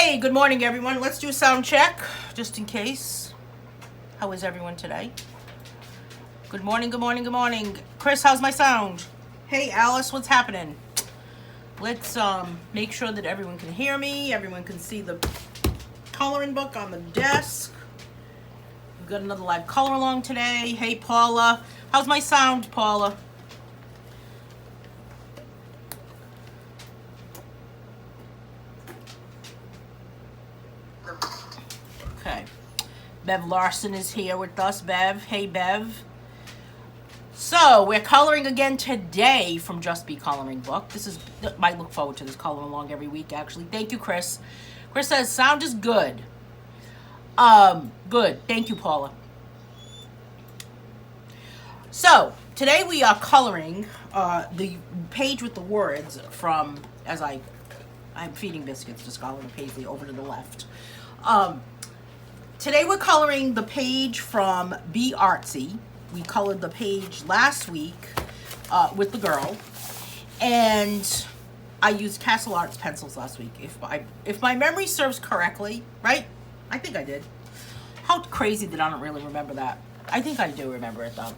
Hey, good morning, everyone. Let's do a sound check, just in case. How is everyone today? Good morning, good morning, good morning. Chris, how's my sound? Hey, Alice, what's happening? Let's make sure that everyone can hear me. Everyone can see the coloring book on the desk. We've got another live color along today. Hey, Paula. How's my sound, Paula? Okay. Bev Larson is here with us. Bev. Hey, Bev. So, we're coloring again today from Just Be Coloring Book. I look forward to this coloring along every week, actually. Thank you, Chris. Chris says, sound is good. Good. Thank you, Paula. So, today we are coloring the page with the words from, I'm feeding biscuits to Scholar and Paisley over to the left. Today we're coloring the page from Be Artsy. We colored the page last week with the girl, and I used Castle Arts pencils last week. If my memory serves correctly, right? I think I did. How crazy that I don't really remember that. I think I do remember it though.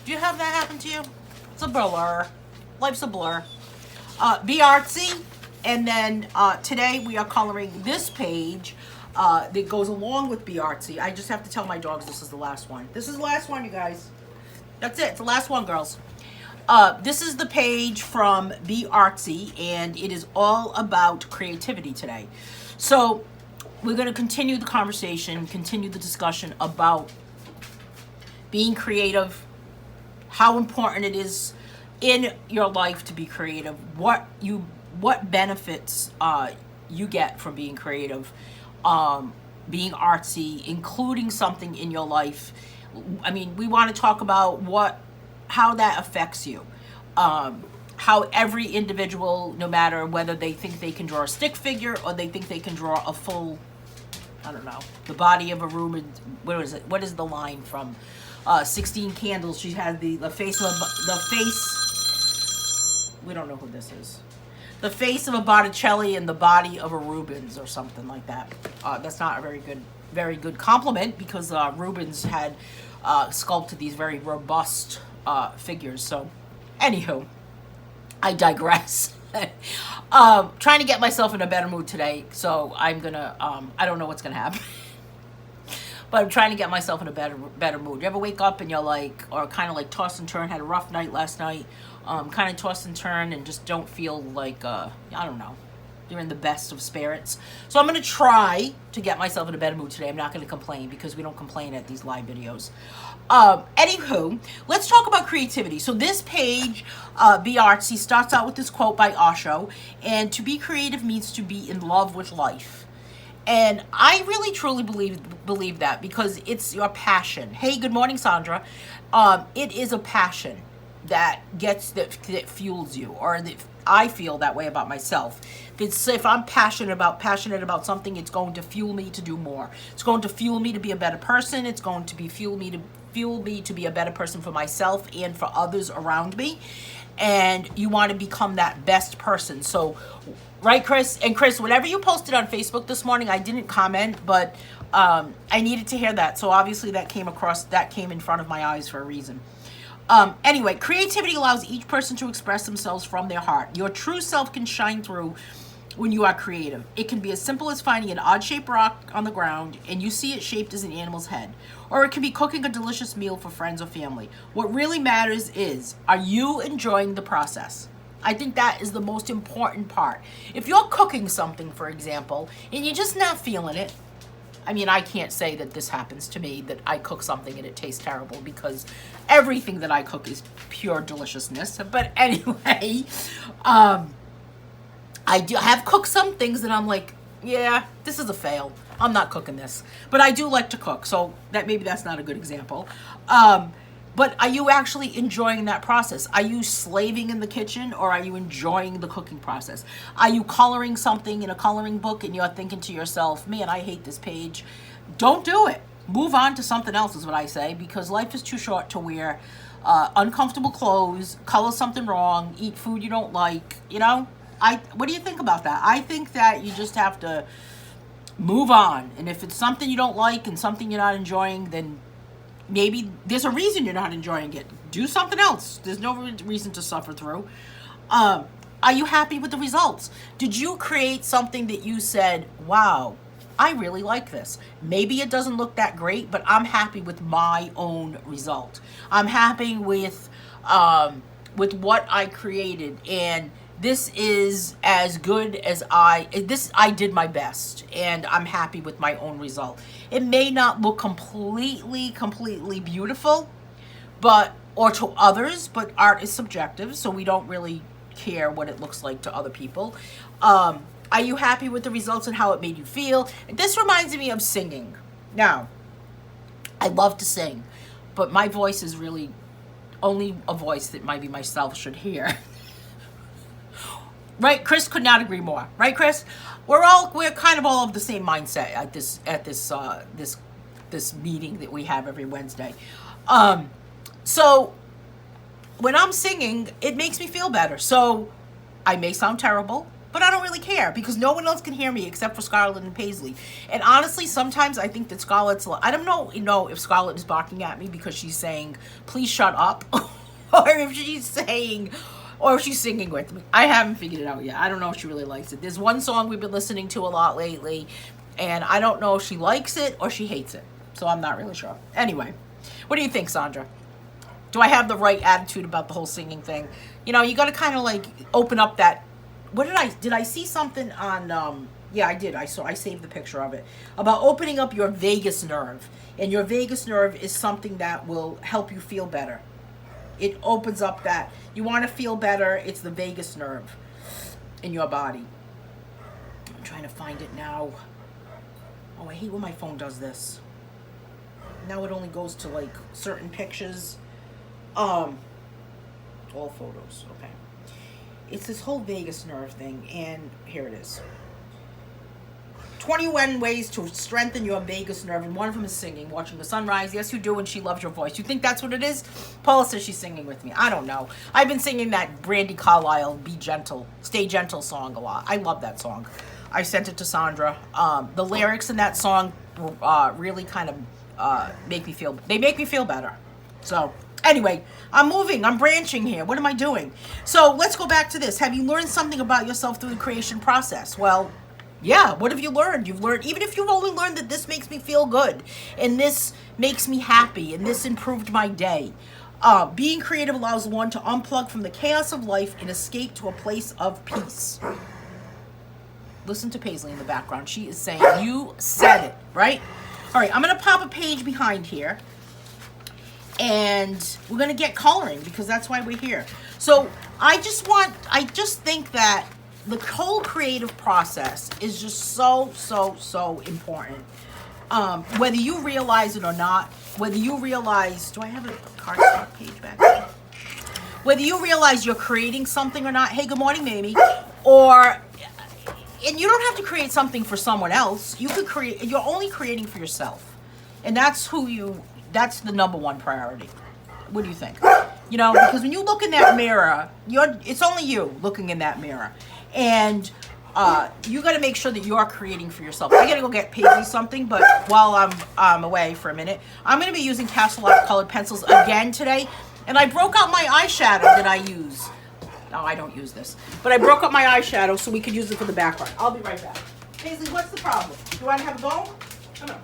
Do you have that happen to you? It's a blur. Life's a blur. Be Artsy, and then today we are coloring this page that goes along with Be Artsy. I just have to tell my dogs this is the last one. This is the last one, you guys. That's it. It's the last one, girls. This is the page from Be Artsy, and it is all about creativity today. So we're going to continue the conversation, continue the discussion about being creative, how important it is in your life to be creative, what benefits you get from being creative, being artsy, including something in your life. I mean, we want to talk about how that affects you. How every individual, no matter whether they think they can draw a stick figure or they think they can draw a full, I don't know, the body of a room. What is it? What is the line from 16 Candles? She had the face of the face. We don't know who this is. The face of a Botticelli and the body of a Rubens, or something like that. That's not a very good compliment, because Rubens had sculpted these very robust figures. So, anywho, I digress. Trying to get myself in a better mood today, so I'm gonna. I don't know what's gonna happen, but I'm trying to get myself in a better mood. You ever wake up and you're like, or kind of like toss and turn? Had a rough night last night. Kind of toss and turn and just don't feel like, I don't know, you're in the best of spirits. So I'm going to try to get myself in a better mood today. I'm not going to complain, because we don't complain at these live videos. Anywho, let's talk about creativity. So this page, Be Artsy, starts out with this quote by Osho, and to be creative means to be in love with life. And I really truly believe that, because it's your passion. Hey, good morning, Sandra. It is a passion that fuels you, or that I feel that way about myself. If I'm passionate about something, it's going to fuel me to do more. It's going to fuel me to be a better person. It's going to fuel me to be a better person for myself and for others around me. And you want to become that best person. So, right, Chris? And Chris, whatever you posted on Facebook this morning, I didn't comment, but I needed to hear that. So obviously that came in front of my eyes for a reason. Anyway, creativity allows each person to express themselves from their heart. Your true self can shine through when you are creative. It can be as simple as finding an odd-shaped rock on the ground and you see it shaped as an animal's head. Or it can be cooking a delicious meal for friends or family. What really matters is, are you enjoying the process? I think that is the most important part. If you're cooking something, for example, and you're just not feeling it, I mean, I can't say that this happens to me, that I cook something and it tastes terrible, because everything that I cook is pure deliciousness. But anyway, I have cooked some things that I'm like, yeah, this is a fail. I'm not cooking this. But I do like to cook, so maybe that's not a good example. But are you actually enjoying that process? Are you slaving in the kitchen, or are you enjoying the cooking process? Are you coloring something in a coloring book and you're thinking to yourself, man, I hate this page? Don't do it. Move on to something else is what I say, because life is too short to wear uncomfortable clothes, color something wrong, eat food you don't like, you know? What do you think about that? I think that you just have to move on. And if it's something you don't like and something you're not enjoying, then maybe there's a reason you're not enjoying it. Do something else. There's no reason to suffer through. Are you happy with the results? Did you create something that you said, wow, I really like this? Maybe it doesn't look that great, but I'm happy with my own result. I'm happy with what I created, and this is as good as I did my best, and I'm happy with my own result. It may not look completely beautiful, or to others, but art is subjective, so we don't really care what it looks like to other people. Are you happy with the results and how it made you feel? This reminds me of singing. Now, I love to sing, but my voice is really only a voice that maybe myself should hear. Right? Chris could not agree more. Right, Chris? We're kind of all of the same mindset at this meeting that we have every Wednesday. So when I'm singing, it makes me feel better. So I may sound terrible, but I don't really care because no one else can hear me except for Scarlett and Paisley. And honestly, sometimes I think that I don't know if Scarlett is barking at me because she's saying, please shut up, or if she's singing with me. I haven't figured it out yet. I don't know if she really likes it. There's one song we've been listening to a lot lately, and I don't know if she likes it or she hates it. So I'm not really sure. Anyway, what do you think, Sandra? Do I have the right attitude about the whole singing thing? You know, you got to kind of like open up that. Did I see something on, yeah, I did. I saved the picture of it, about opening up your vagus nerve. And your vagus nerve is something that will help you feel better. It opens up that. You want to feel better, it's the vagus nerve in your body. I'm trying to find it now. Oh, I hate when my phone does this. Now it only goes to like certain pictures. All photos, okay. It's this whole vagus nerve thing, and here it is. 21 ways to strengthen your vagus nerve, and one of them is singing, watching the sunrise. Yes, you do, and she loves your voice. You think that's what it is? Paula says she's singing with me. I don't know. I've been singing that Brandy Carlisle, Be Gentle, Stay Gentle song a lot. I love that song. I sent it to Sandra. The lyrics in that song really kind of make me feel better. So anyway, I'm branching here. What am I doing? So let's go back to this. Have you learned something about yourself through the creation process? Well, yeah, what have you learned? You've learned, even if you've only learned that this makes me feel good, and this makes me happy, and this improved my day. Being creative allows one to unplug from the chaos of life and escape to a place of peace. Listen to Paisley in the background. She is saying, you said it, right? All right, I'm going to pop a page behind here. And we're going to get coloring because that's why we're here. So I just think that the whole creative process is just so important. Whether you realize it or not, do I have a cardstock page back there? Whether you realize you're creating something or not, hey, good morning, Mamie, and you don't have to create something for someone else. You're only creating for yourself. And that's the number one priority. What do you think? You know, because when you look in that mirror, it's only you looking in that mirror. And you got to make sure that you're creating for yourself. I got to go get Paisley something, but while I'm away for a minute, I'm going to be using Castle Art colored pencils again today. And I broke out my eyeshadow that I use. No, I don't use this. But I broke up my eyeshadow so we could use it for the background. I'll be right back. Paisley, what's the problem? Do you want to have a bone? Come on.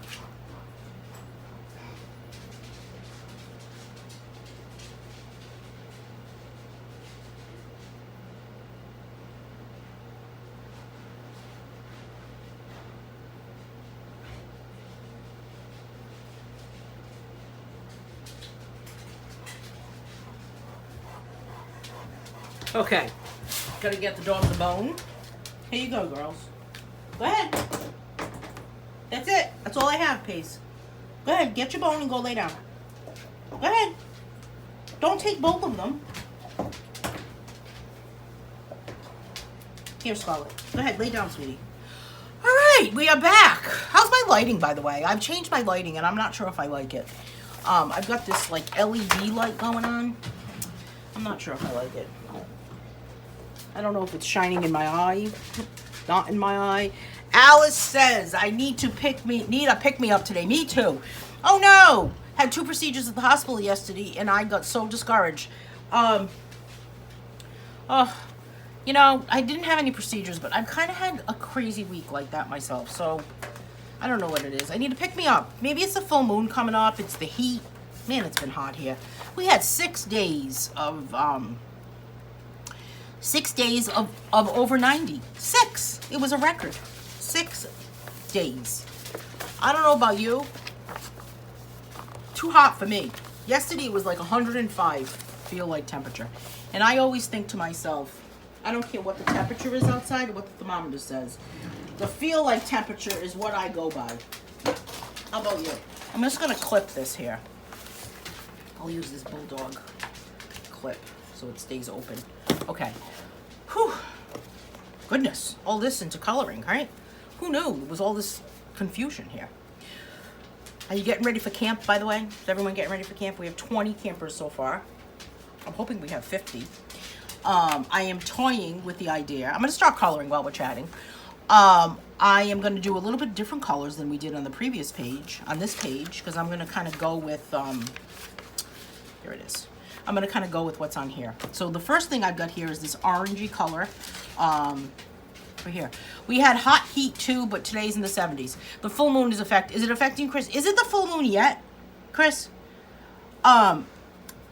Okay, gotta get the dogs a bone. Here you go, girls. Go ahead. That's it. That's all I have, Pace. Go ahead, get your bone and go lay down. Go ahead. Don't take both of them. Here, Scarlett. Go ahead, lay down, sweetie. All right, we are back. How's my lighting, by the way? I've changed my lighting, and I'm not sure if I like it. I've got this, like, LED light going on. I'm not sure if I like it. I don't know if it's shining in my eye, not in my eye. Alice says, I need a pick me up today. Me too. Oh no! Had 2 procedures at the hospital yesterday and I got so discouraged. You know, I didn't have any procedures, but I've kind of had a crazy week like that myself. So, I don't know what it is. I need to pick me up. Maybe it's the full moon coming up. It's the heat. Man, it's been hot here. We had 6 days of over 90. 6. It was a record. 6 days. I don't know about you. Too hot for me. Yesterday it was like 105 feel like temperature. And I always think to myself, I don't care what the temperature is outside or what the thermometer says. The feel like temperature is what I go by. How about you? I'm just going to clip this here. I'll use this bulldog clip so it stays open. Okay. Whew. Goodness. All this into coloring, right? Who knew? It was all this confusion here. Are you getting ready for camp, by the way? Is everyone getting ready for camp? We have 20 campers so far. I'm hoping we have 50. I am toying with the idea. I'm going to start coloring while we're chatting. I am going to do a little bit different colors than we did on the previous page, on this page, because I'm going to kind of go with, here it is. I'm going to kind of go with what's on here. So the first thing I've got here is this orangey color. Right here. We had hot heat too, but today's in the 70s. The full moon is it affecting Chris? Is it the full moon yet, Chris?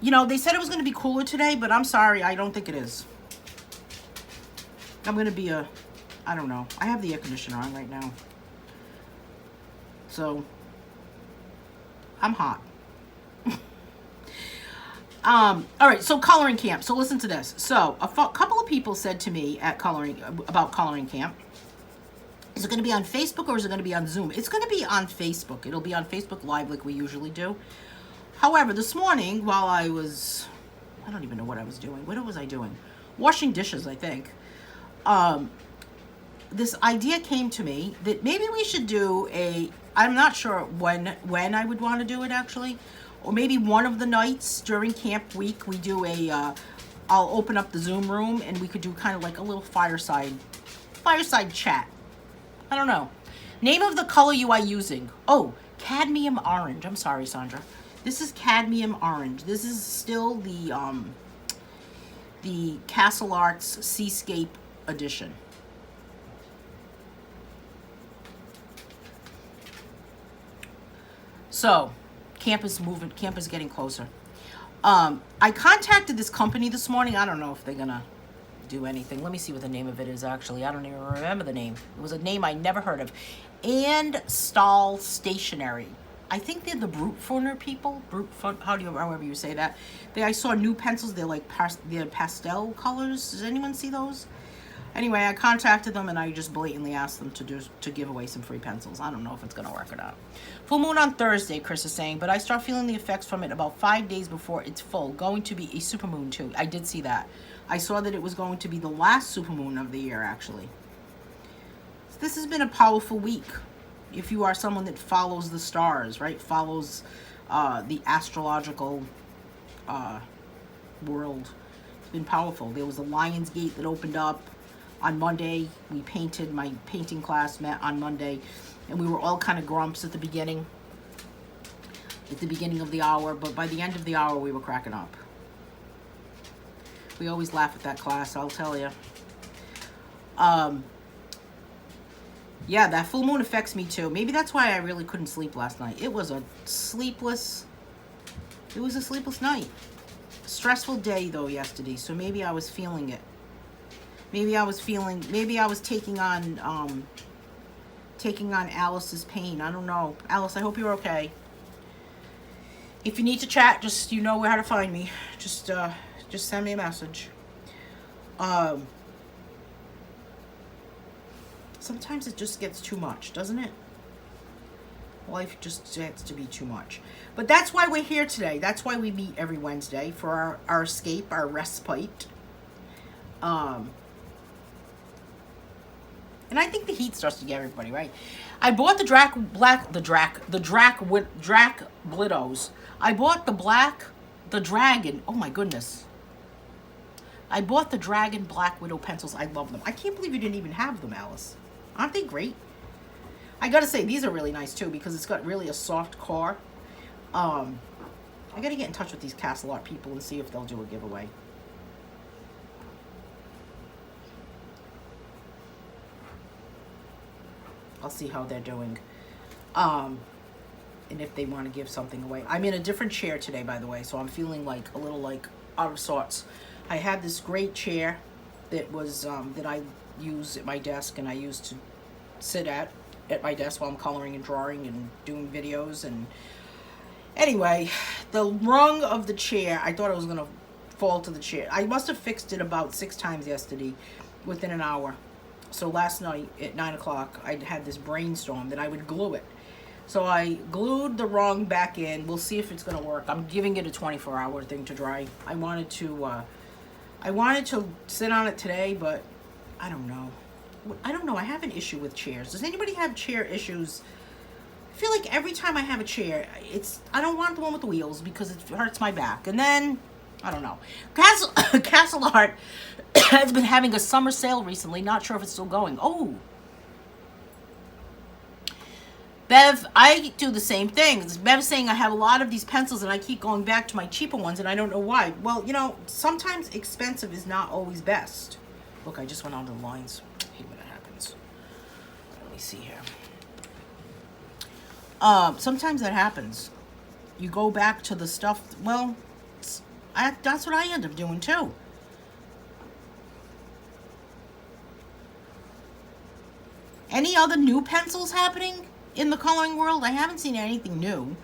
You know, they said it was going to be cooler today, but I'm sorry, I don't think it is. I'm going to be I don't know. I have the air conditioner on right now. So, I'm hot. All right, so coloring camp. So listen to this. So a couple of people said to me about coloring camp, is it going to be on Facebook or is it going to be on Zoom? It's going to be on Facebook. It'll be on Facebook Live like we usually do. However, this morning while I don't even know what I was doing. What was I doing? Washing dishes, I think. This idea came to me that maybe we should do I'm not sure when I would want to do it actually. Or maybe one of the nights during camp week, we do I'll open up the Zoom room and we could do kind of like a little fireside chat. I don't know. Name of the color you are using. Oh, cadmium orange. I'm sorry, Sandra. This is cadmium orange. This is still the Castle Arts Seascape edition. So, camp is moving. Camp is getting closer. I contacted this company this morning. I don't know if they're gonna do anything. Let me see what the name of it is actually. I don't even remember the name. It was a name I never heard of. And Stahl Stationery. I think they're the Brutfuner people. However you say that. I saw new pencils. They're like they're pastel colors. Does anyone see those? Anyway, I contacted them and I just blatantly asked them to give away some free pencils. I don't know if it's going to work or not. Full moon on Thursday, Chris is saying, but I start feeling the effects from it about 5 days before it's full. Going to be a supermoon too. I did see that. I saw that it was going to be the last supermoon of the year, actually. So this has been a powerful week. If you are someone that follows the stars, right? Follows the astrological world. It's been powerful. There was the Lion's Gate that opened up. On Monday, we painted. My painting class met on Monday, and we were all kind of grumps at the beginning of the hour, but by the end of the hour, we were cracking up. We always laugh at that class, I'll tell you. Yeah, that full moon affects me too. Maybe that's why I really couldn't sleep last night. It was a sleepless night. Stressful day, though, yesterday, so maybe I was feeling it. Maybe I was taking on Alice's pain. I don't know. Alice, I hope you're okay. If you need to chat, just, you know where to find me. Just send me a message. Sometimes it just gets too much, doesn't it? Life just gets to be too much. But that's why we're here today. That's why we meet every Wednesday for our escape, our respite. And I think the heat starts to get everybody, right? I bought the Drac Blittos. I bought the Dragon. Oh my goodness. I bought the Dragon Black Widow pencils. I love them. I can't believe you didn't even have them, Alice. Aren't they great? I gotta say, these are really nice too because it's got really a soft core. I gotta get in touch with these Castle Art people and see if they'll do a giveaway. I'll see how they're doing. And if they want to give something away. I'm in a different chair today, by the way, so I'm feeling like a little like out of sorts. I had this great chair that was that I use at my desk, and I used to sit at my desk while I'm coloring and drawing and doing videos. And anyway, the rung of the chair, I thought it was gonna fall to the chair. I must have fixed it about 6 times yesterday within an hour. So last night at 9 o'clock, I had this brainstorm that I would glue it. So I glued the rung back in. We'll see if it's gonna work. I'm giving it a 24-hour thing to dry. I wanted to sit on it today, but I don't know. I have an issue with chairs. Does anybody have chair issues? I feel like every time I have a chair, I don't want the one with the wheels because it hurts my back. And then, I don't know. Castle Art has been having a summer sale recently. Not sure if it's still going. Oh. Bev, I do the same thing. Bev's saying I have a lot of these pencils and I keep going back to my cheaper ones and I don't know why. Well, you know, sometimes expensive is not always best. Look, I just went on the lines. I hate when that happens. Let me see here. Sometimes that happens. You go back to the stuff, well, that's what I end up doing too. Any other new pencils happening in the coloring world? I haven't seen anything new.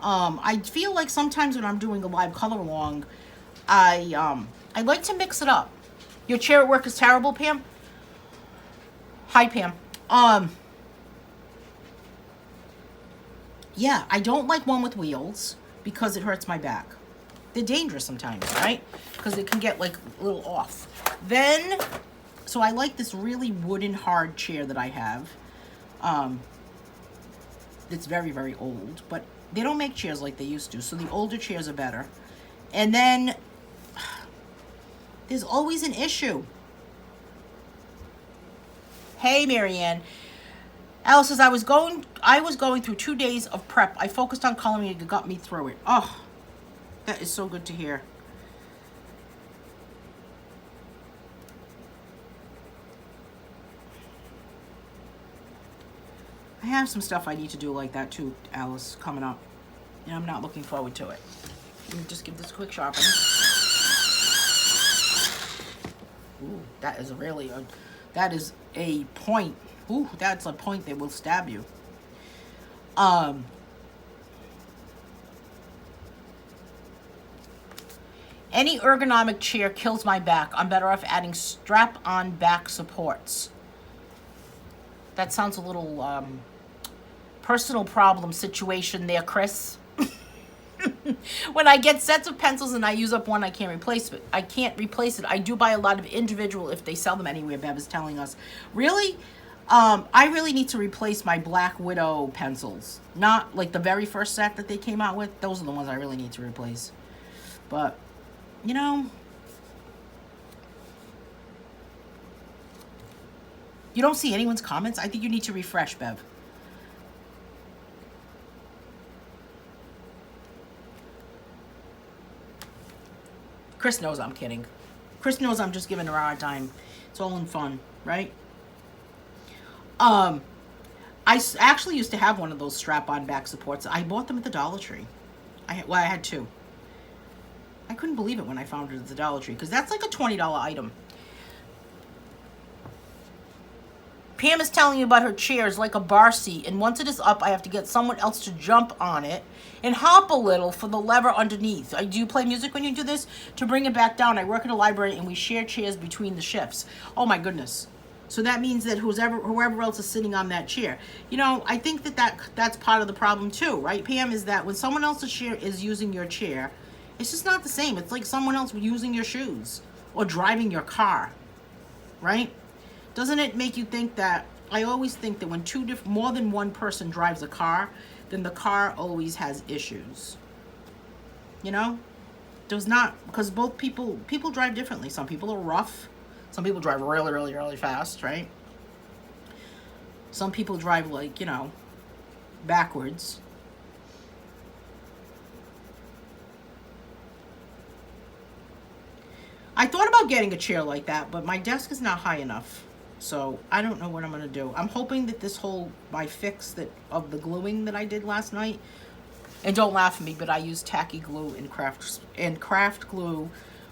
I feel like sometimes when I'm doing a live color along, I like to mix it up. Your chair at work is terrible, Pam? Hi, Pam. Yeah, I don't like one with wheels because it hurts my back. They're dangerous sometimes, right? Because it can get like a little off. Then, so I like this really wooden hard chair that I have. It's very, very old, but they don't make chairs like they used to, so the older chairs are better. And then there's always an issue. Hey, Marianne. Alice says, I was going through 2 days of prep. I focused on coloring and it got me through it. Oh, that is so good to hear. I have some stuff I need to do like that too, Alice, coming up. And I'm not looking forward to it. Let me just give this a quick sharpen. Ooh, that is really that is a point. Ooh, that's a point that will stab you. Any ergonomic chair kills my back. I'm better off adding strap-on back supports. That sounds a little personal problem situation there, Chris. When I get sets of pencils and I use up one, I can't replace it. I do buy a lot of individual if they sell them anywhere, Bev is telling us. Really? I really need to replace my Black Widow pencils. Not like the very first set that they came out with. Those are the ones I really need to replace. But, you know, you don't see anyone's comments? I think you need to refresh, Bev. Chris knows I'm kidding. Chris knows I'm just giving her a hard time. It's all in fun, right? I actually used to have one of those strap-on back supports. I bought them at the Dollar Tree. I had 2. I couldn't believe it when I found it at the Dollar Tree because that's like a $20 item. Pam is telling you about her chairs like a bar seat, and once it is up, I have to get someone else to jump on it and hop a little for the lever underneath. Do you play music when you do this? To bring it back down, I work at a library and we share chairs between the shifts. Oh my goodness. So that means that whoever else is sitting on that chair. You know, I think that's part of the problem too, right, Pam? Is that when someone else's chair is using your chair, it's just not the same. It's like someone else using your shoes or driving your car, right? Doesn't it make you think that, I always think that when more than one person drives a car, then the car always has issues. You know? Does not, because both people drive differently. Some people are rough. Some people drive really, really, really fast, right? Some people drive like, you know, backwards. I thought about getting a chair like that, but my desk is not high enough. So I don't know what I'm gonna do. I'm hoping that this whole, my fix that of the gluing that I did last night, and don't laugh at me, but I used tacky glue and craft glue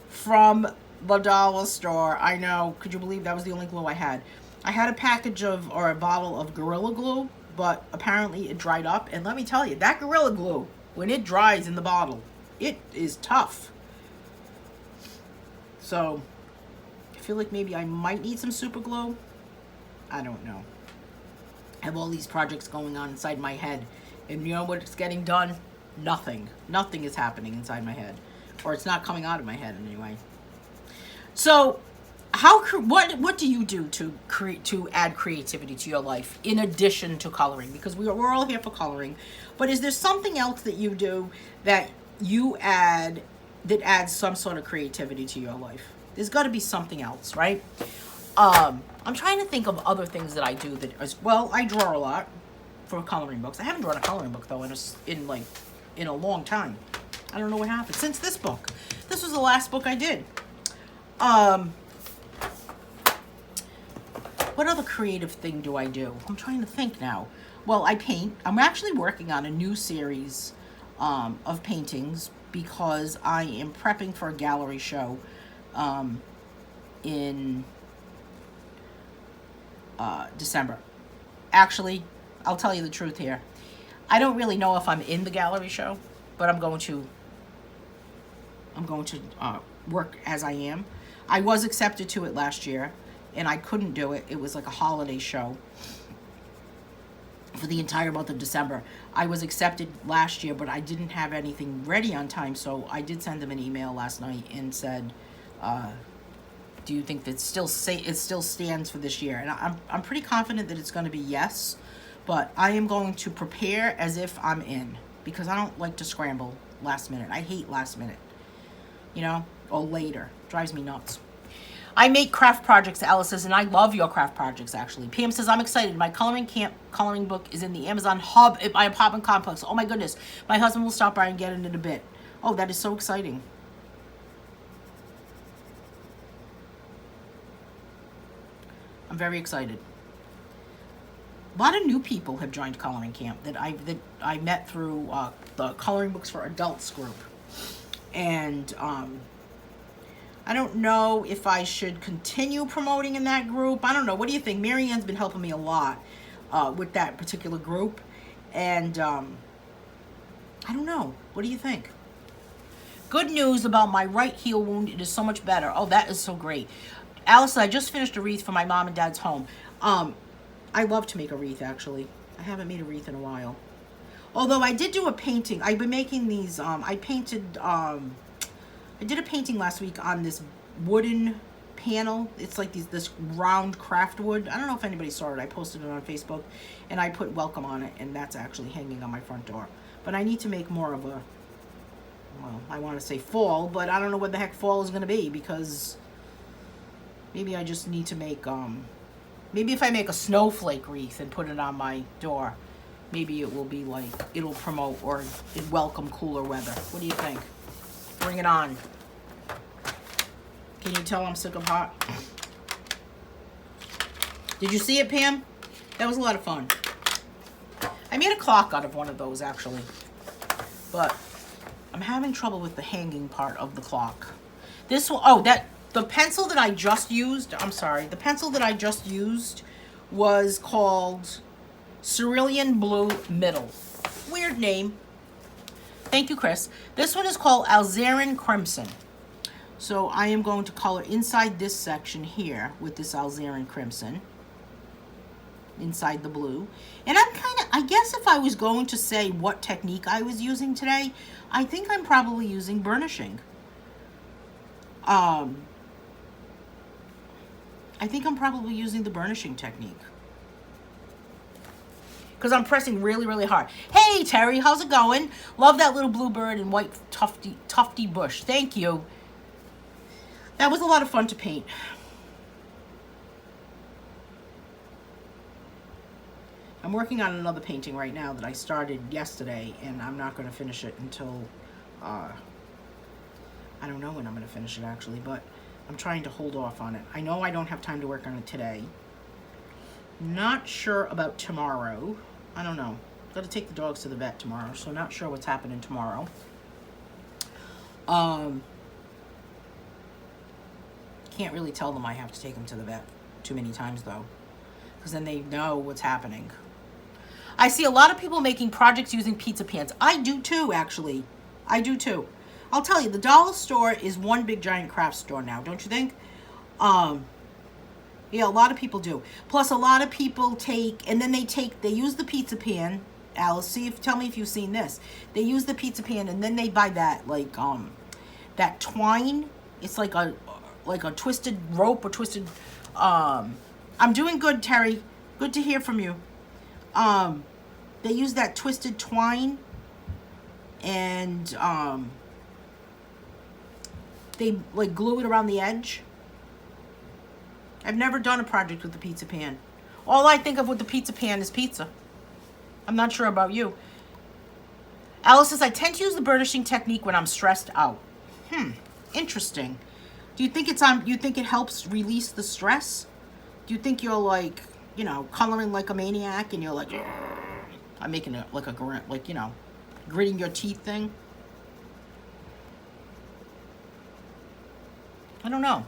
from the dollar store. I know, could you believe that was the only glue I had? I had a package of, or a bottle of Gorilla Glue, but apparently it dried up. And let me tell you, that Gorilla Glue, when it dries in the bottle, it is tough. So I feel like maybe I might need some super glue. I don't know. I have all these projects going on inside my head. And you know what's getting done? Nothing. Nothing is happening inside my head. Or it's not coming out of my head anyway. So what do you do to add creativity to your life in addition to coloring? Because we're all here for coloring. But is there something else that you do that you add that adds some sort of creativity to your life? There's got to be something else, right? I'm trying to think of other things that I do that as well. I draw a lot for coloring books. I haven't drawn a coloring book though in a long time. I don't know what happened since this book. This was the last book I did. What other creative thing do I do? I'm trying to think now. Well, I paint. I'm actually working on a new series of paintings because I am prepping for a gallery show in December. Actually, I'll tell you the truth here. I don't really know if I'm in the gallery show, but I'm going to work as I am. I was accepted to it last year, and I couldn't do it. It was like a holiday show for the entire month of December. I was accepted last year, but I didn't have anything ready on time, so I did send them an email last night and said, do you think that it still stands for this year? And I'm pretty confident that it's going to be yes, but I am going to prepare as if I'm in, because I don't like to scramble last minute. I hate last minute, you know, or later. Drives me nuts. I make craft projects, Alice says, and I love your craft projects, actually. Pam says, I'm excited. My coloring camp coloring book is in the Amazon hub at my apartment complex. Oh my goodness. My husband will stop by and get it in a bit. Oh, that is so exciting. I'm very excited. A lot of new people have joined coloring camp that I met through the Coloring Books for Adults group. And I don't know if I should continue promoting in that group. I don't know. What do you think? Mary Ann's been helping me a lot with that particular group. And I don't know. What do you think? Good news about my right heel wound. It is so much better. Oh, that is so great. Alice, I just finished a wreath for my mom and dad's home. I love to make a wreath, actually. I haven't made a wreath in a while. Although I did do a painting. I've been making these. I did a painting last week on this wooden panel. It's like this round craft wood. I don't know if anybody saw it. I posted it on Facebook, and I put welcome on it, and that's actually hanging on my front door. But I need to make more of a, well, I want to say fall, but I don't know what the heck fall is going to be, because maybe I just need to make, maybe if I make a snowflake wreath and put it on my door, maybe it will be like, it'll promote or welcome cooler weather. What do you think? Bring it on. Can you tell I'm sick of hot? Did you see it, Pam? That was a lot of fun. I made a clock out of one of those, actually. But I'm having trouble with the hanging part of the clock. This one, oh, the pencil that I just used, I'm sorry, the pencil that I just used was called Cerulean Blue Middle. Weird name. Thank you, Chris. This one is called Alzarin Crimson. So I am going to color inside this section here with this Alzarin Crimson. Inside the blue. And I guess if I was going to say what technique I was using today, I think I'm probably using burnishing. I think I'm probably using the burnishing technique. Because I'm pressing really, really hard. Hey, Terry, how's it going? Love that little bluebird and white tufty bush. Thank you. That was a lot of fun to paint. I'm working on another painting right now that I started yesterday, and I'm not going to finish it until, I don't know when I'm going to finish it actually, but I'm trying to hold off on it. I know I don't have time to work on it today. Not sure about tomorrow. I don't know. Got to take the dogs to the vet tomorrow, so not sure what's happening tomorrow. Can't really tell them I have to take them to the vet too many times though, because then they know what's happening. I see a lot of people making projects using pizza pans. I do too, actually. I do too. I'll tell you, the dollar store is one big giant craft store now, don't you think? Yeah, a lot of people do. Plus, a lot of people take, and then they use the pizza pan. Alice, tell me if you've seen this. They use the pizza pan, and then they buy that, like, that twine. It's like a twisted rope or twisted, I'm doing good, Terry. Good to hear from you. They use that twisted twine, and, they, like, glue it around the edge. I've never done a project with the pizza pan. All I think of with the pizza pan is pizza. I'm not sure about you. Alice says, I tend to use the burnishing technique when I'm stressed out. Interesting. Do you think you think it helps release the stress? Do you think you're like, you know, coloring like a maniac and you're like, I'm making it like like, you know, gritting your teeth thing? I don't know.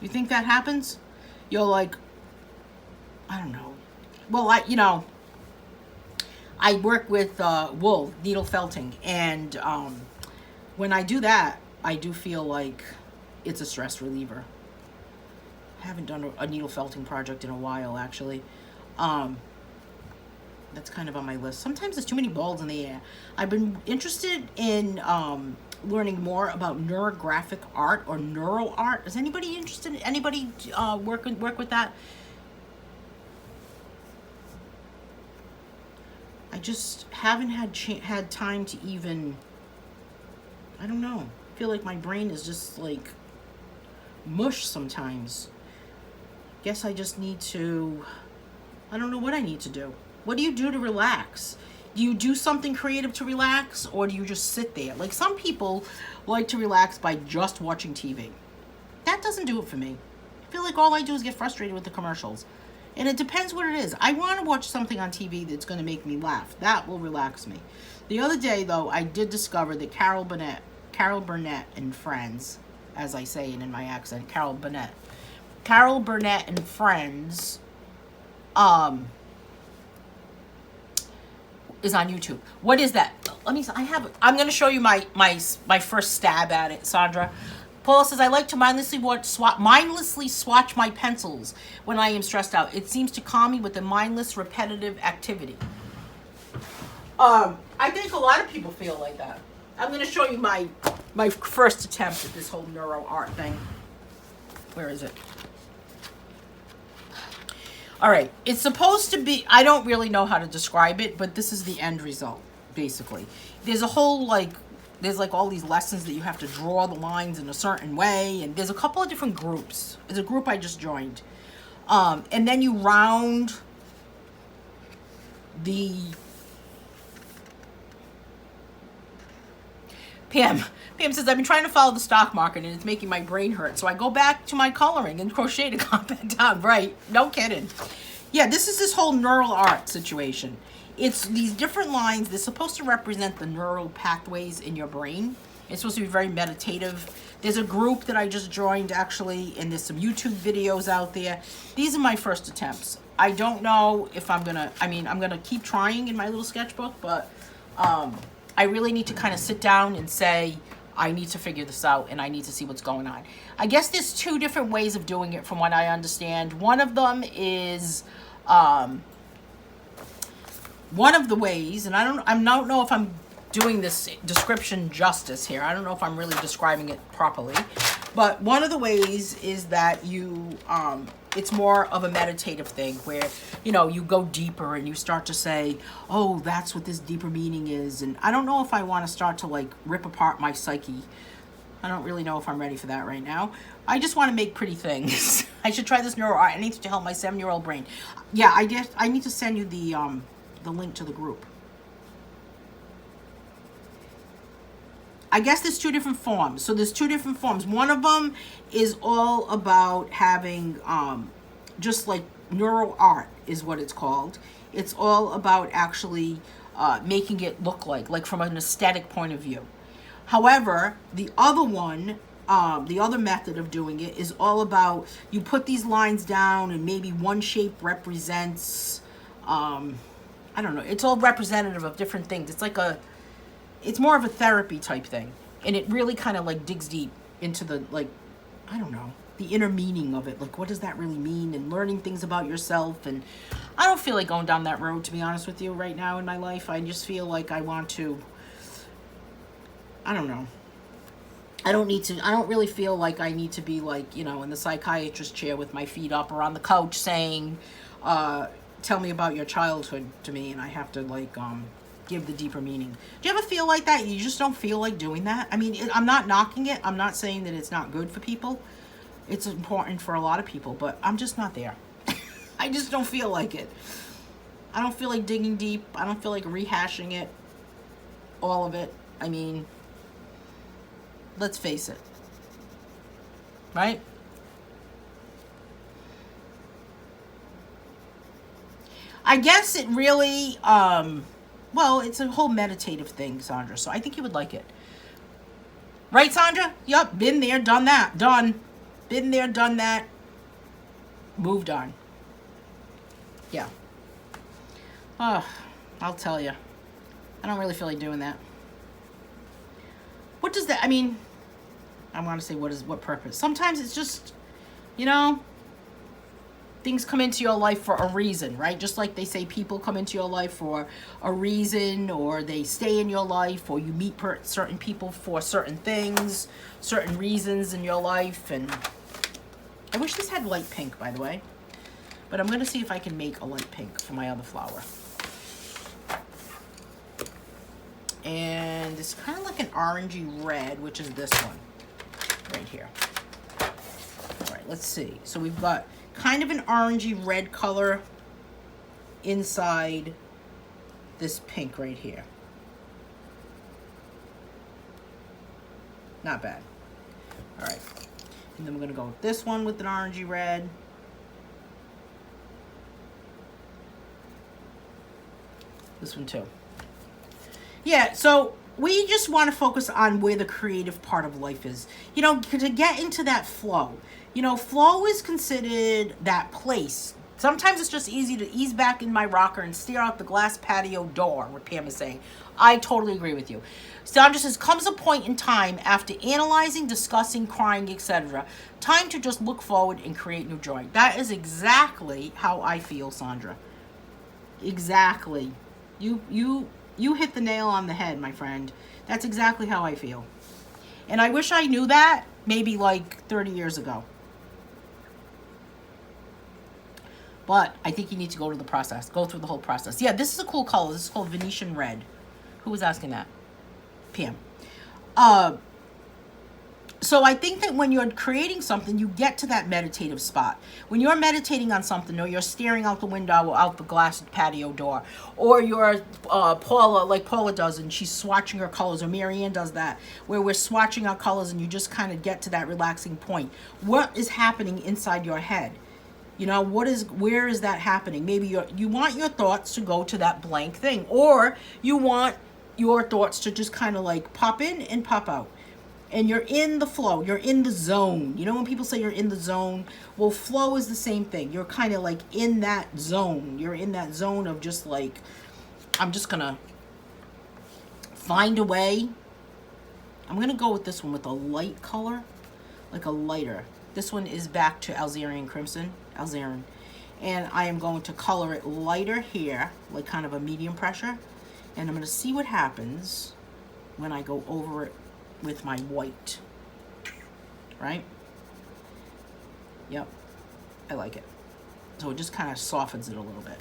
You think that happens? You're like, I don't know. Well, I work with wool, needle felting, and when I do that, I do feel like it's a stress reliever. I haven't done a needle felting project in a while, actually. That's kind of on my list. Sometimes there's too many balls in the air. I've been interested in learning more about neurographic art or neural art. Is anybody interested? Anybody work with that? I just haven't had time to even, I don't know. I feel like my brain is just like mush sometimes. Guess I just need to, I don't know what I need to do. What do you do to relax? Do you do something creative to relax, or do you just sit there? Like, some people like to relax by just watching TV. That doesn't do it for me. I feel like all I do is get frustrated with the commercials. And it depends what it is. I want to watch something on TV that's going to make me laugh. That will relax me. The other day, though, I did discover that Carol Burnett and Friends, as I say it in my accent, Carol Burnett and Friends, is on YouTube. What is that? Let me. I'm going to show you my first stab at it, Sandra. Paula says, I like to mindlessly swatch my pencils when I am stressed out. It seems to calm me with a mindless, repetitive activity. I think a lot of people feel like that. I'm going to show you my first attempt at this whole neuro art thing. Where is it? All right. It's supposed to be, I don't really know how to describe it, but this is the end result, basically. There's a whole, there's all these lessons that you have to draw the lines in a certain way, and there's a couple of different groups. There's a group I just joined. And then you round the... Pam says, I've been trying to follow the stock market and it's making my brain hurt. So I go back to my coloring and crochet to calm back down. Right. No kidding. Yeah, this is this whole neural art situation. It's these different lines. They're supposed to represent the neural pathways in your brain. It's supposed to be very meditative. There's a group that I just joined, actually, and there's some YouTube videos out there. These are my first attempts. I don't know if I'm going to, I'm going to keep trying in my little sketchbook, but I really need to kind of sit down and say, I need to figure this out and I need to see what's going on. I guess there's two different ways of doing it from what I understand. One of them is, one of the ways, and I don't know if I'm doing this description justice here. I don't know if I'm really describing it properly, but one of the ways is that you, it's more of a meditative thing where, you go deeper and you start to say, oh, that's what this deeper meaning is. And I don't know if I want to start to rip apart my psyche I don't really know if I'm ready for that right now. I just want to make pretty things. I should try this neuro art. I need to help my 7-year-old brain. Yeah, I guess I need to send you the link to the group. I guess there's 2 different forms. So there's 2 different forms. One of them is all about having, just like neuro art is what it's called. It's all about actually making it look like from an aesthetic point of view. However, the other one, the other method of doing it is all about, you put these lines down and maybe one shape represents, I don't know, it's all representative of different things. It's like it's more of a therapy type thing. And it really kind of like digs deep into the, like, I don't know, the inner meaning of it. Like, what does that really mean? And learning things about yourself. And I don't feel like going down that road, to be honest with you, right now in my life. I just feel like I want to, I don't know. I don't really feel like I need to be like, you know, in the psychiatrist chair with my feet up or on the couch saying, tell me about your childhood to me. And I have to like, give the deeper meaning. Do you ever feel like that? You just don't feel like doing that? I mean, I'm not knocking it. I'm not saying that it's not good for people. It's important for a lot of people, but I'm just not there. I just don't feel like it. I don't feel like digging deep. I don't feel like rehashing it. All of it. I mean, let's face it. Right? I guess it really, well, it's a whole meditative thing, Sandra, so I think you would like it. Right, Sandra? Yup, been there, done that, done. Been there, done that, moved on. Yeah. I'll tell you. I don't really feel like doing that. What does that, I mean, I want to say what purpose? Sometimes it's just, you know, things come into your life for a reason, right? Just like they say people come into your life for a reason, or they stay in your life, or you meet certain people for certain things, certain reasons in your life. And I wish this had light pink, by the way. But I'm going to see if I can make a light pink for my other flower. And it's kind of like an orangey red, which is this one right here. All right, let's see. So we've got kind of an orangey red color inside this pink right here. Not bad. All right. And then we're going to go with this one with an orangey red. This one too. Yeah, so we just want to focus on where the creative part of life is. You know, to get into that flow. You know, flow is considered that place. Sometimes it's just easy to ease back in my rocker and stare out the glass patio door, what Pam is saying. I totally agree with you. Sandra says, comes a point in time after analyzing, discussing, crying, etc. Time to just look forward and create new joy. That is exactly how I feel, Sandra. Exactly. You hit the nail on the head, my friend. That's exactly how I feel. And I wish I knew that maybe like 30 years ago. But I think you need to go to the process. Go through the whole process. Yeah, this is a cool color. This is called Venetian Red. Who was asking that? Pam. So I think that when you're creating something, you get to that meditative spot. When you're meditating on something, or you're staring out the window or out the glass patio door, or you're Paula, like Paula does, and she's swatching her colors, or Marianne does that, where we're swatching our colors and you just kind of get to that relaxing point. What is happening inside your head? You know, where is that happening? Maybe you want your thoughts to go to that blank thing, or you want your thoughts to just kind of like pop in and pop out. And you're in the flow, you're in the zone. You know when people say you're in the zone? Well, flow is the same thing. You're kind of like in that zone. You're in that zone of just like, I'm just gonna find a way. I'm gonna go with this one with a light color, like a lighter. This one is back to Alzarin Crimson, Alzarin. And I am going to color it lighter here, like kind of a medium pressure. And I'm gonna see what happens when I go over it with my white, right? Yep, I like it. So it just kind of softens it a little bit.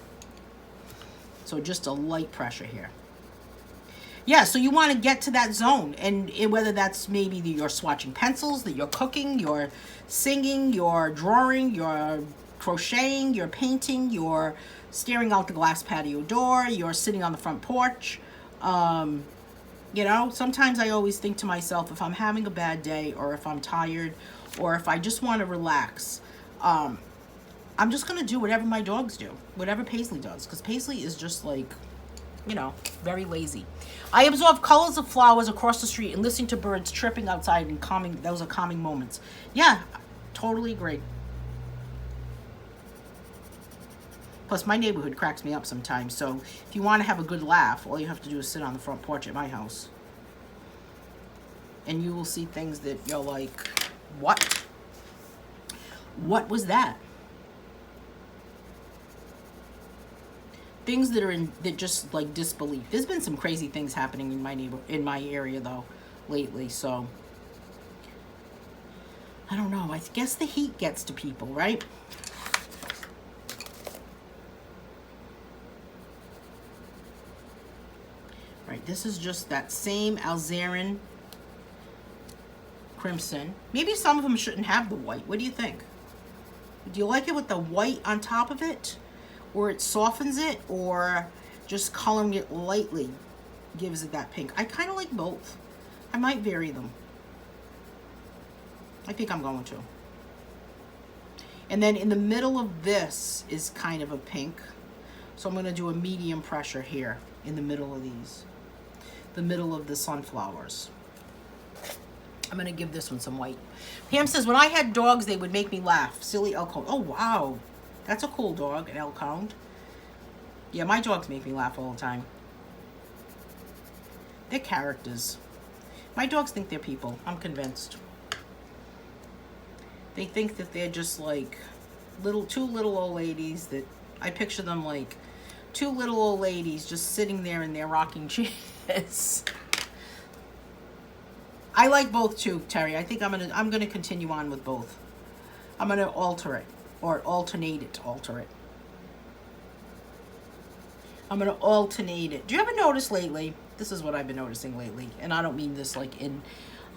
So just a light pressure here. Yeah, so you want to get to that zone, and whether that's maybe you're swatching pencils, that you're cooking, you're singing, you're drawing, you're crocheting, you're painting, you're staring out the glass patio door, you're sitting on the front porch. You know, sometimes I always think to myself, if I'm having a bad day, or if I'm tired, or if I just want to relax, I'm just going to do whatever my dogs do, whatever Paisley does, because Paisley is just like, you know, very lazy. I observe colors of flowers across the street and listening to birds chirping outside and calming. Those are calming moments. Yeah, totally agree. Plus, my neighborhood cracks me up sometimes. So if you want to have a good laugh, all you have to do is sit on the front porch at my house. And you will see things that you're like, what? What was that? Things that are that just like disbelief. There's been some crazy things happening in my area though lately, so I don't know. I guess the heat gets to people, right? Right, this is just that same Alzarin Crimson. Maybe some of them shouldn't have the white. What do you think? Do you like it with the white on top of it? Or it softens it, or just coloring it lightly gives it that pink. I kind of like both. I might vary them. I think I'm going to. And then in the middle of this is kind of a pink. So I'm going to do a medium pressure here in the middle of these. The middle of the sunflowers. I'm going to give this one some white. Pam says, when I had dogs, they would make me laugh. Silly elk. Oh, wow. That's a cool dog, an elk hound. Yeah, my dogs make me laugh all the time. They're characters. My dogs think they're people. I'm convinced. They think that they're just like two little old ladies that I picture them like two little old ladies just sitting there in their rocking chairs. I like both too, Terry. I think I'm gonna continue on with both. I'm gonna alter it. Or alternate it, alter it. I'm going to alternate it. Do you ever notice lately? This is what I've been noticing lately. And I don't mean this like in...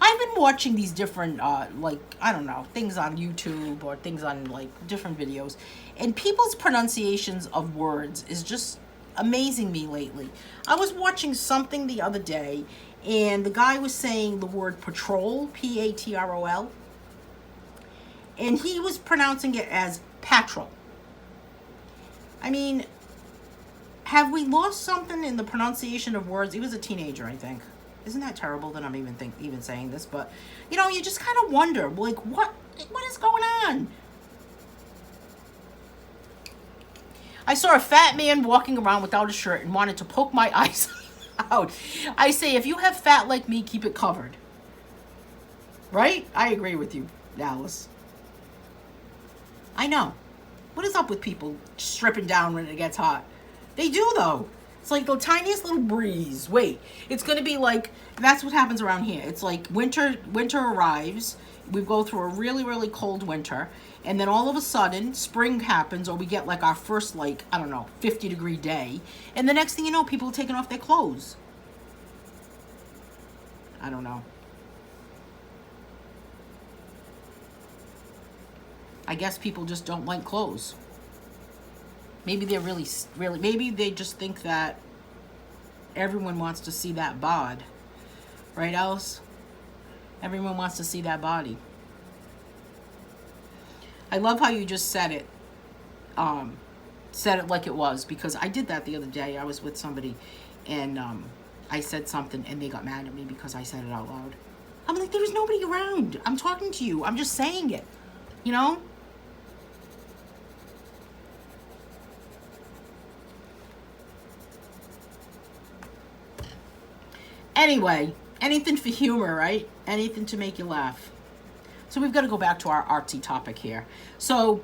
I've been watching these different, like, I don't know, things on YouTube or things on, like, different videos. And people's pronunciations of words is just amazing me lately. I was watching something the other day, and the guy was saying the word patrol, P-A-T-R-O-L. And he was pronouncing it as patrol. I mean, have we lost something in the pronunciation of words? He was a teenager, I think. Isn't that terrible that I'm even saying this? But, you know, you just kind of wonder, like, what is going on? I saw a fat man walking around without a shirt and wanted to poke my eyes out. I say, if you have fat like me, keep it covered. Right? I agree with you, Alice. I know. What is up with people stripping down when it gets hot? They do, though. It's like the tiniest little breeze. Wait, it's going to be like, that's what happens around here. It's like winter arrives. We go through a really, really cold winter. And then all of a sudden, spring happens, or we get like our first, like, I don't know, 50-degree day. And the next thing you know, people are taking off their clothes. I don't know. I guess people just don't like clothes. Maybe they're really, maybe they just think that everyone wants to see that bod. Right, Alice? Everyone wants to see that body. I love how you just said it like it was, because I did that the other day. I was with somebody, and I said something, and they got mad at me because I said it out loud. I'm like, there was nobody around. I'm talking to you. I'm just saying it, you know? Anyway, anything for humor, right? Anything to make you laugh. So we've got to go back to our artsy topic here. So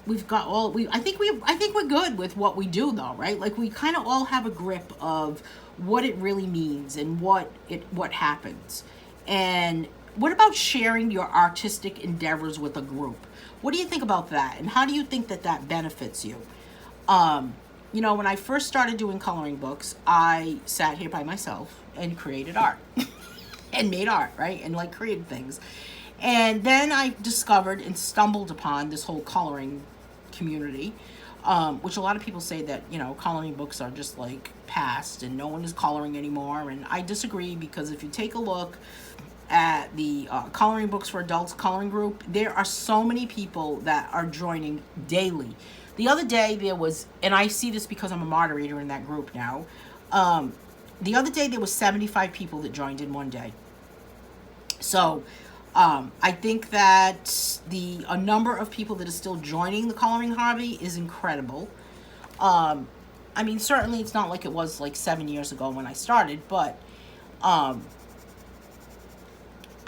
we've got all I think we're good with what we do, though, right? Like, we kind of all have a grip of what it really means and what happens. And what about sharing your artistic endeavors with a group? What do you think about that? And how do you think that benefits you? you know, when I first started doing coloring books, I sat here by myself and created art and made art, right? And like created things. And then I discovered and stumbled upon this whole coloring community, which a lot of people say that, you know, coloring books are just like past and no one is coloring anymore. And I disagree, because if you take a look at the coloring books for adults coloring group, there are so many people that are joining daily. The other day there was, and I see this because I'm a moderator in that group now, the other day there was 75 people that joined in one day. So I think that a number of people that are still joining the coloring hobby is incredible. I mean, certainly it's not like it was like 7 years ago when I started, but I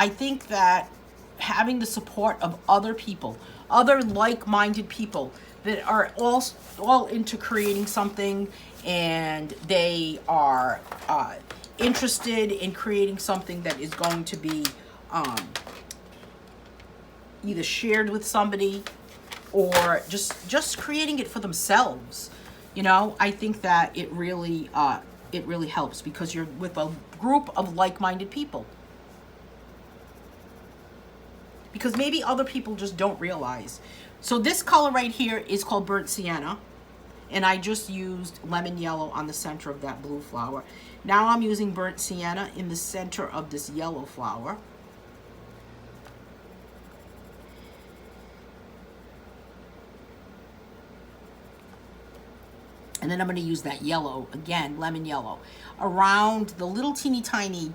think that having the support of other people, other like-minded people that are all into creating something, and they are interested in creating something that is going to be either shared with somebody or just creating it for themselves. You know, I think that it really helps, because you're with a group of like-minded people. Because maybe other people just don't realize. So this color right here is called Burnt Sienna. And I just used lemon yellow on the center of that blue flower. Now I'm using Burnt Sienna in the center of this yellow flower. And then I'm going to use that yellow, again, lemon yellow, around the little teeny tiny.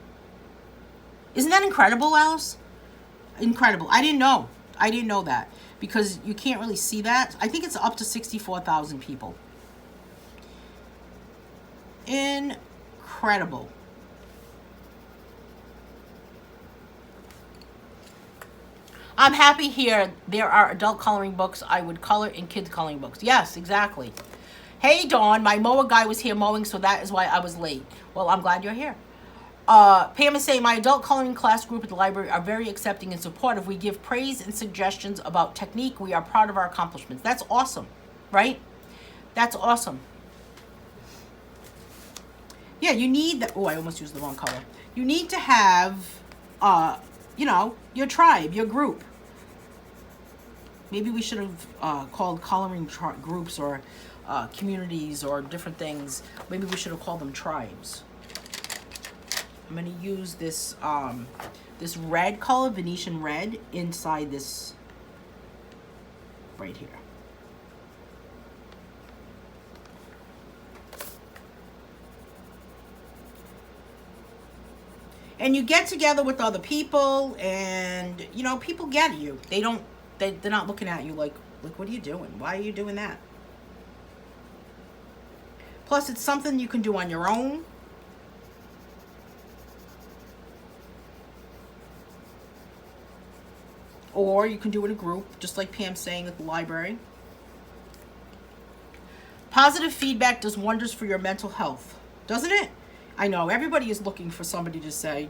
Isn't that incredible, Alice? Incredible. I didn't know that, because you can't really see that. I think it's up to 64,000 people. Incredible. I'm happy here. There are adult coloring books I would color in kids coloring books. Yes, exactly. Hey, Dawn, my mower guy was here mowing, so that is why I was late. Well, I'm glad you're here. Pam is saying, my adult coloring class group at the library are very accepting and supportive. We give praise and suggestions about technique. We are proud of our accomplishments. That's awesome, right? That's awesome. Yeah, you need that. Oh, I almost used the wrong color. You need to have, you know, your tribe, your group. Maybe we should have called coloring groups or communities or different things. Maybe we should have called them tribes. I'm going to use this this red color, Venetian red, inside this right here. And you get together with other people, and you know, people get you. They're not looking at you like, what are you doing? Why are you doing that? Plus, it's something you can do on your own. Or you can do it in a group, just like Pam's saying at the library. Positive feedback does wonders for your mental health, doesn't it? I know, everybody is looking for somebody to say,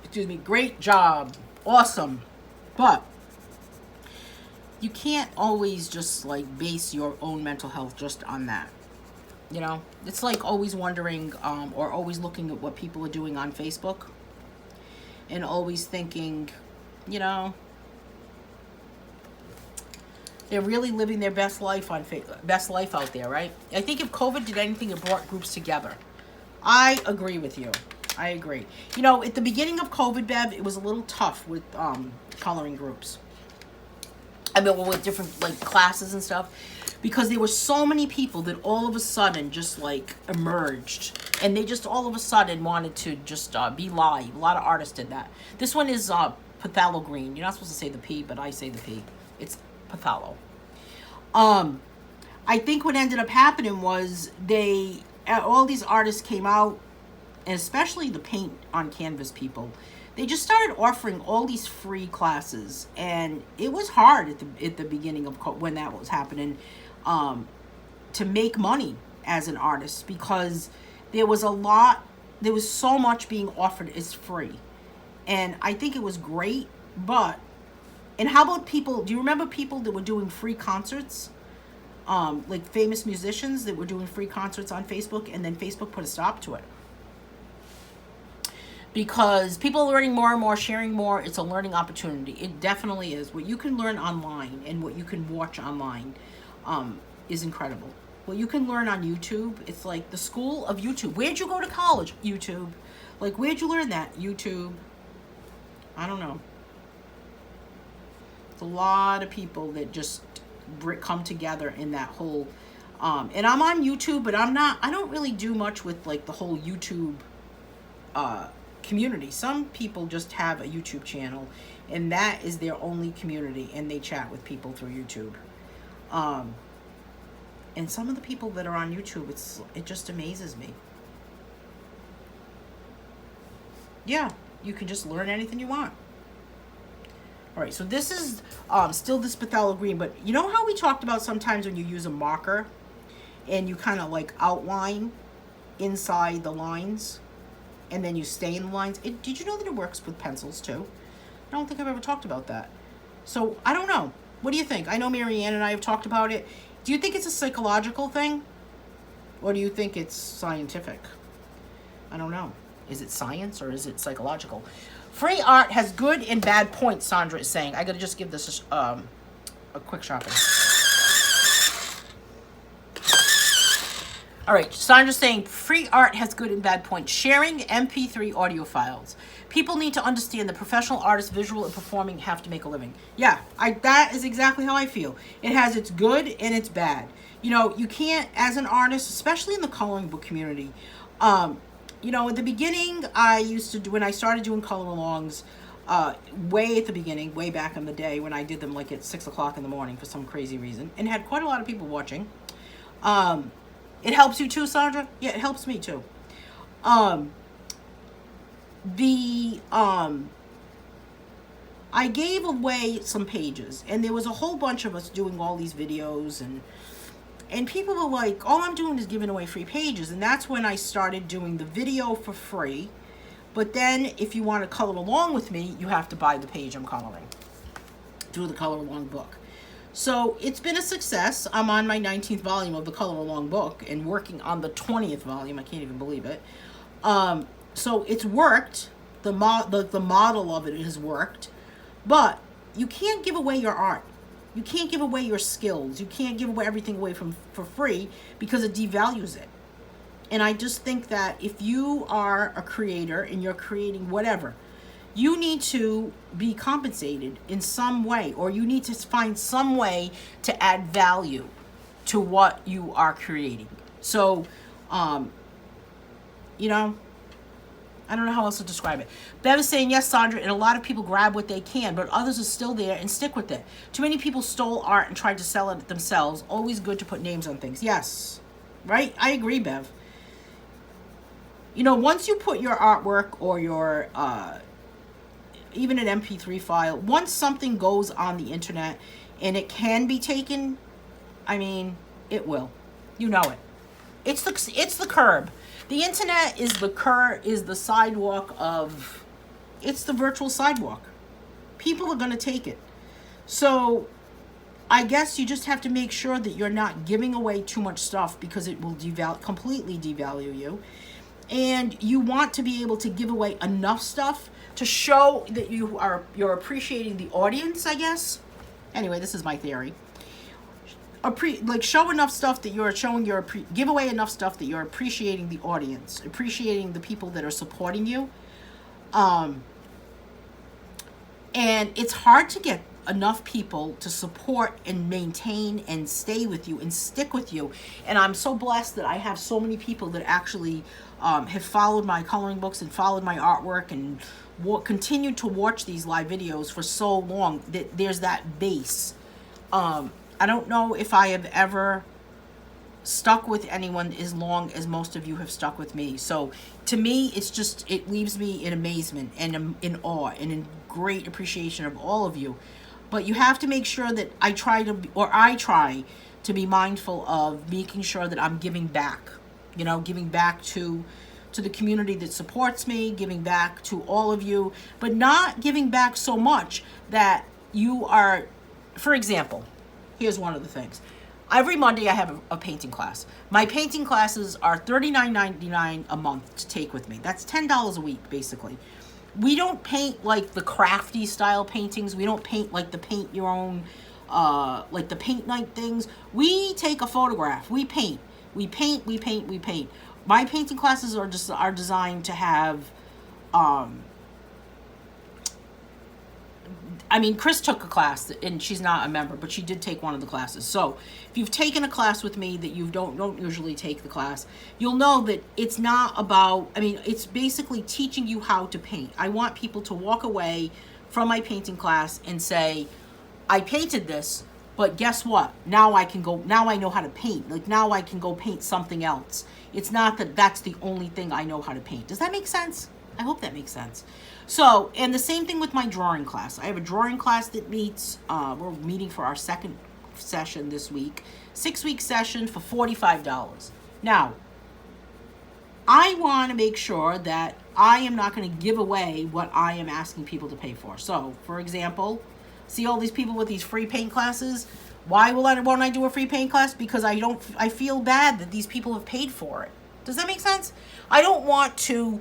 excuse me, great job, awesome. But you can't always just like base your own mental health just on that. You know, it's like always wondering or always looking at what people are doing on Facebook and always thinking, you know, they're really living their best life out there, right? I think if COVID did anything, it brought groups together. I agree with you. I agree. You know, at the beginning of COVID, Bev, it was a little tough with coloring groups. I mean, with different like classes and stuff, because there were so many people that all of a sudden just like emerged, and they just all of a sudden wanted to just be live. A lot of artists did that. This one is phthalo green. You're not supposed to say the P, but I say the P. It's phthalo. I think what ended up happening was all these artists came out, and especially the paint on canvas people, they just started offering all these free classes, and it was hard at the beginning of when that was happening to make money as an artist, because there was so much being offered as free, and I think it was great. But and how about people? Do you remember people that were doing free concerts? like famous musicians that were doing free concerts on Facebook, and then Facebook put a stop to it. Because people are learning more and more, sharing more. It's a learning opportunity. It definitely is. What you can learn online and what you can watch online is incredible. What you can learn on YouTube, it's like the school of YouTube. Where'd you go to college? YouTube. Like, where'd you learn that? YouTube. I don't know. It's a lot of people that just come together in that whole... and I'm on YouTube, but I don't really do much with, like, the whole YouTube... community. Some people just have a YouTube channel and that is their only community, and they chat with people through YouTube. And some of the people that are on YouTube, it just amazes me. Yeah, you can just learn anything you want. All right, so this is still this phthalo green, but you know how we talked about sometimes when you use a marker and you kind of like outline inside the lines? And then you stay in the lines. Did you know that it works with pencils too? I don't think I've ever talked about that. So I don't know. What do you think? I know Marianne and I have talked about it. Do you think it's a psychological thing? Or do you think it's scientific? I don't know. Is it science or is it psychological? Free art has good and bad points, Sandra is saying. I gotta just give this a quick shopping. All right, Sandra's saying free art has good and bad points. Sharing MP3 audio files. People need to understand that professional artists, visual and performing, have to make a living. Yeah, that is exactly how I feel. It has its good and its bad. You know, you can't, as an artist, especially in the coloring book community, you know, at the beginning, I used to do, when I started doing color alongs, way at the beginning, way back in the day when I did them like at 6 o'clock in the morning for some crazy reason, and had quite a lot of people watching. It helps you too, Sandra? Yeah, it helps me too. I gave away some pages, and there was a whole bunch of us doing all these videos, and people were like, all I'm doing is giving away free pages, and that's when I started doing the video for free. But then, if you want to color along with me, you have to buy the page I'm coloring. Do the color along book. So it's been a success. I'm on my 19th volume of the color along book and working on the 20th volume. I can't even believe it. So it's worked. The model of it has worked. But you can't give away your art. You can't give away your skills. You can't give away everything away for free because it devalues it. And I just think that if you are a creator and you're creating whatever, you need to be compensated in some way, or you need to find some way to add value to what you are creating. So, you know, I don't know how else to describe it. Bev is saying, yes, Sandra, and a lot of people grab what they can, but others are still there and stick with it. Too many people stole art and tried to sell it themselves. Always good to put names on things. Yes, right? I agree, Bev. You know, once you put your artwork or your... even an MP3 file, once something goes on the internet and it can be taken, I mean, it will. You know it. It's the curb. The internet is the sidewalk of, it's the virtual sidewalk. People are going to take it. So I guess you just have to make sure that you're not giving away too much stuff because it will completely devalue you. And you want to be able to give away enough stuff to show that you're appreciating the audience, I guess. Anyway, this is my theory. Show enough stuff that you're showing give away enough stuff that you're appreciating the audience, appreciating the people that are supporting you. And it's hard to get enough people to support and maintain and stay with you and stick with you. And I'm so blessed that I have so many people that actually have followed my coloring books and followed my artwork and continued to watch these live videos for so long that there's that base. I don't know if I have ever stuck with anyone as long as most of you have stuck with me. So to me, it leaves me in amazement and in awe and in great appreciation of all of you. But you have to make sure that I try to be mindful of making sure that I'm giving back, you know, giving back to the community that supports me, giving back to all of you, but not giving back so much that you are, for example, here's one of the things. Every Monday I have a painting class. My painting classes are $39.99 a month to take with me. That's $10 a week, basically. We don't paint like the crafty style paintings. We don't paint like the paint your own, like the paint night things. We take a photograph. We paint. We paint, we paint, we paint. My painting classes are just are designed to have, I mean, Chris took a class, and she's not a member, but she did take one of the classes. So if you've taken a class with me that you don't usually take the class, you'll know that it's not about, I mean, it's basically teaching you how to paint. I want people to walk away from my painting class and say, I painted this, but guess what? Now I can go, now I know how to paint. Like, now I can go paint something else. It's not that that's the only thing I know how to paint. Does that make sense? I hope that makes sense. So, and the same thing with my drawing class. I have a drawing class that meets, we're meeting for our second session this week. 6-week session for $45. Now, I want to make sure that I am not going to give away what I am asking people to pay for. So, for example, see all these people with these free paint classes? Why won't I do a free paint class? Because I feel bad that these people have paid for it. Does that make sense? I don't want to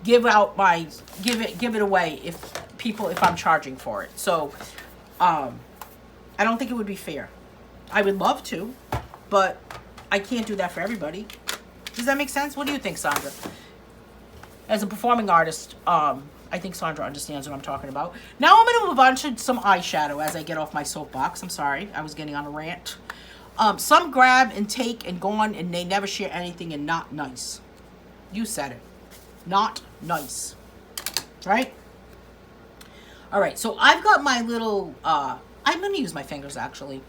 give it away if I'm charging for it. So I don't think it would be fair. I would love to, but I can't do that for everybody. Does that make sense? What do you think, Sandra? As a performing artist, I think Sandra understands what I'm talking about. Now I'm going to move on to some eyeshadow as I get off my soapbox. I'm sorry, I was getting on a rant. Some grab and take and go on, and they never share anything, and not nice. You said it. Not nice. Right? All right, so I've got my little, I'm going to use my fingers, actually.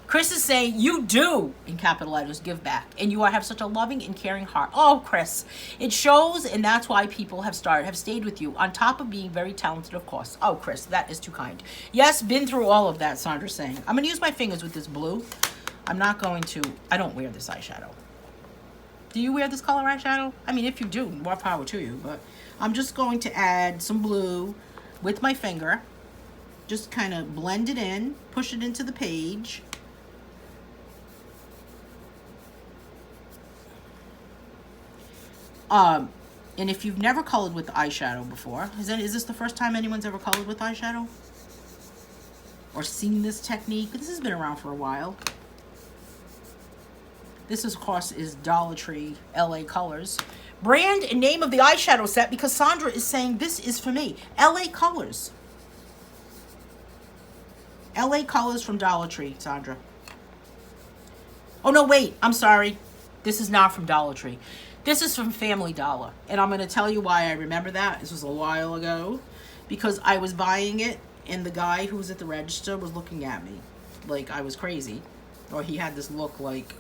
Chris is saying, you do, in capital letters, give back. And you have such a loving and caring heart. Oh, Chris, it shows, and that's why people have stayed with you, on top of being very talented, of course. Oh, Chris, that is too kind. Yes, been through all of that, Sandra's saying. I'm going to use my fingers with this blue. I'm not going to, I don't wear this eyeshadow. Do you wear this color eyeshadow? I mean, if you do, more power to you. But I'm just going to add some blue with my finger. Just kind of blend it in, push it into the page. And if you've never colored with eyeshadow before, is this the first time anyone's ever colored with eyeshadow? Or seen this technique? This has been around for a while. This, of course, is Dollar Tree LA Colors. Brand and name of the eyeshadow set, because Sandra is saying this is for me. LA Colors. LA Colors from Dollar Tree, Sandra. Oh, no, wait. I'm sorry. This is not from Dollar Tree. This is from Family Dollar. And I'm going to tell you why I remember that. This was a while ago. Because I was buying it, and the guy who was at the register was looking at me like I was crazy. Or he had this look like,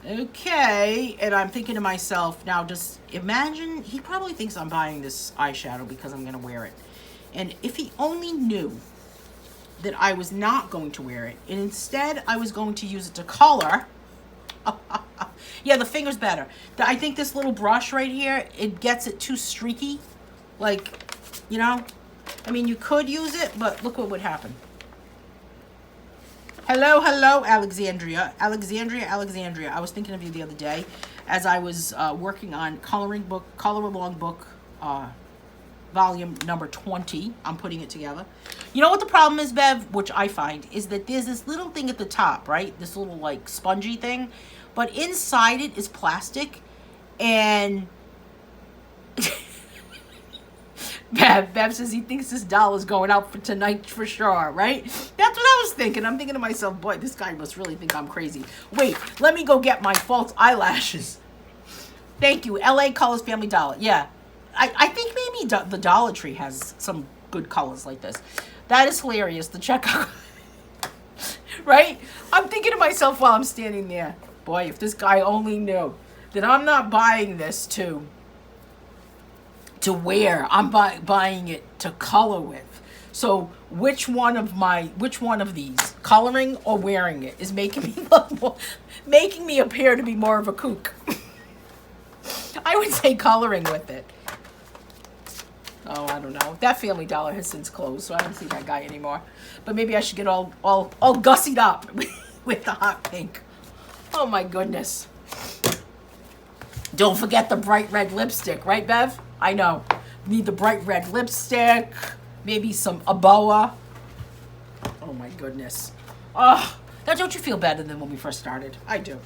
okay. And I'm thinking to myself, now just imagine, he probably thinks I'm buying this eyeshadow because I'm going to wear it. And if he only knew that I was not going to wear it, and instead I was going to use it to color. Yeah, the finger's better. I think this little brush right here, it gets it too streaky. Like, you know? I mean, you could use it, but look what would happen. Hello, Alexandria. Alexandria. I was thinking of you the other day as I was working on color-along book volume number 20. I'm putting it together. You know what the problem is, Bev, which I find, is that there's this little thing at the top, right? This little, like, spongy thing. But inside it is plastic. And Bev says he thinks this doll is going out for tonight for sure, right? That's what I was thinking. I'm thinking to myself, boy, this guy must really think I'm crazy. Wait, let me go get my false eyelashes. Thank you. LA Colors Family Dollar. Yeah. I think maybe the Dollar Tree has some good colors like this. That is hilarious. The checkout. Right? I'm thinking to myself while I'm standing there, boy, if this guy only knew that I'm not buying this to wear. I'm buying it to color with. So which one of these, coloring or wearing it, is making me appear to be more of a kook? I would say coloring with it. Oh, I don't know. That Family Dollar has since closed, so I don't see that guy anymore. But maybe I should get all gussied up with the hot pink. Oh my goodness. Don't forget the bright red lipstick, right, Bev? I know. Need the bright red lipstick, maybe a boa. Oh my goodness. Oh, now don't you feel better than when we first started? I do.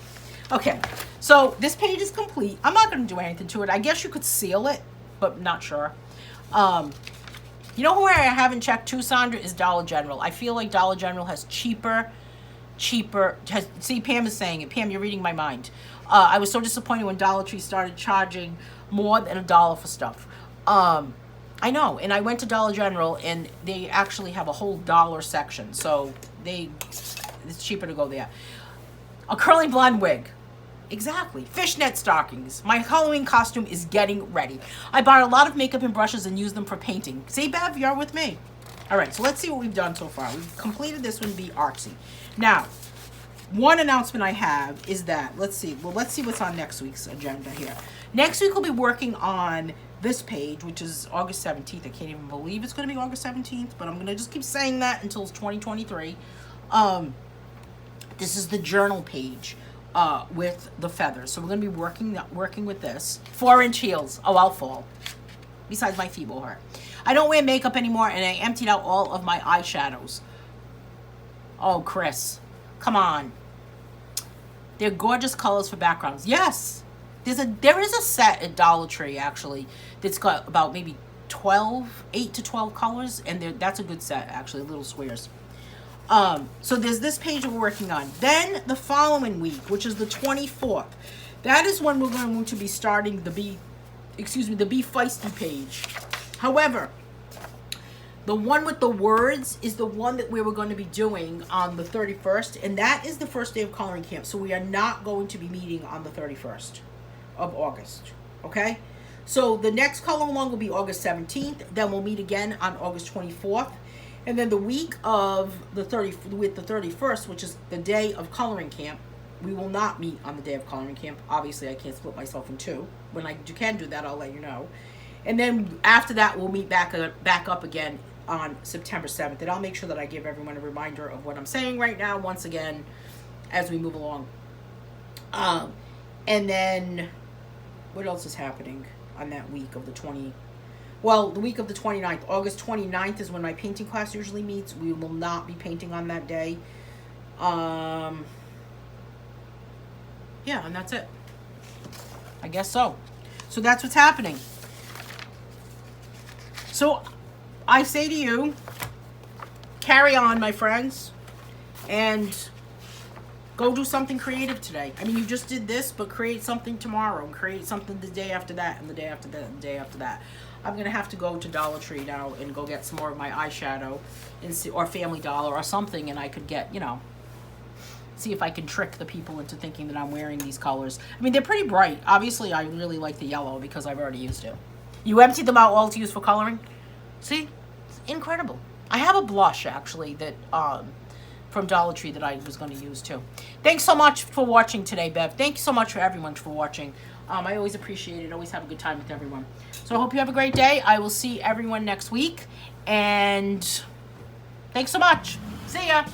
Okay, so this page is complete. I'm not going to do anything to it. I guess you could seal it, but not sure. You know where I haven't checked too, Sandra, is Dollar General. I feel like Dollar General has cheaper, see, Pam is saying it. Pam, you're reading my mind. I was so disappointed when Dollar Tree started charging more than $1 for stuff. I know, and I went to Dollar General, and they actually have a whole dollar section, so it's cheaper to go there. A curly blonde wig. Exactly. Fishnet stockings. My Halloween costume is getting ready. I bought a lot of makeup and brushes and used them for painting. See, Bev, you're with me. All right, so let's see what we've done so far. We've completed this one, Be Artsy. Now, one announcement I have is that, let's see what's on next week's agenda here. Next week we'll be working on this page, which is August 17th. I can't even believe it's going to be August 17th, but I'm going to just keep saying that until it's 2023. This is the journal page with the feathers. So we're going to be working with this. 4-inch heels. Oh, I'll fall. Besides, my feet will hurt. I don't wear makeup anymore, and I emptied out all of my eyeshadows. Oh, Chris. Come on. They're gorgeous colors for backgrounds. Yes. There is a set at Dollar Tree, actually, that's got about maybe 8 to 12 colors, and that's a good set, actually, little squares. So there's this page we're working on. Then the following week, which is the 24th, that is when we're going to be starting the Be Feisty page. However, the one with the words is the one that we were going to be doing on the 31st, and that is the first day of coloring camp. So we are not going to be meeting on the 31st of August. Okay? So the next color along will be August 17th. Then we'll meet again on August 24th. And then the week of the 31st, which is the day of coloring camp, we will not meet on the day of coloring camp. Obviously, I can't split myself in two. When I can do that, I'll let you know. And then after that, we'll meet back up again on September 7th. And I'll make sure that I give everyone a reminder of what I'm saying right now, once again, as we move along. And then, what else is happening on that week of the 20th? Well, the week of the 29th. August 29th is when my painting class usually meets. We will not be painting on that day. Yeah, and that's it. I guess so. So that's what's happening. So I say to you, carry on, my friends, and go do something creative today. I mean, you just did this, but create something tomorrow, and create something the day after that, and the day after that, and the day after that. I'm going to have to go to Dollar Tree now and go get some more of my eyeshadow, or Family Dollar or something, and I could get, see if I can trick the people into thinking that I'm wearing these colors. I mean, they're pretty bright. Obviously, I really like the yellow because I've already used it. You emptied them out all to use for coloring? See? It's incredible. I have a blush, actually, that from Dollar Tree that I was going to use, too. Thanks so much for watching today, Bev. Thank you so much for everyone for watching. I always appreciate it. Always have a good time with everyone. So I hope you have a great day. I will see everyone next week. And thanks so much. See ya.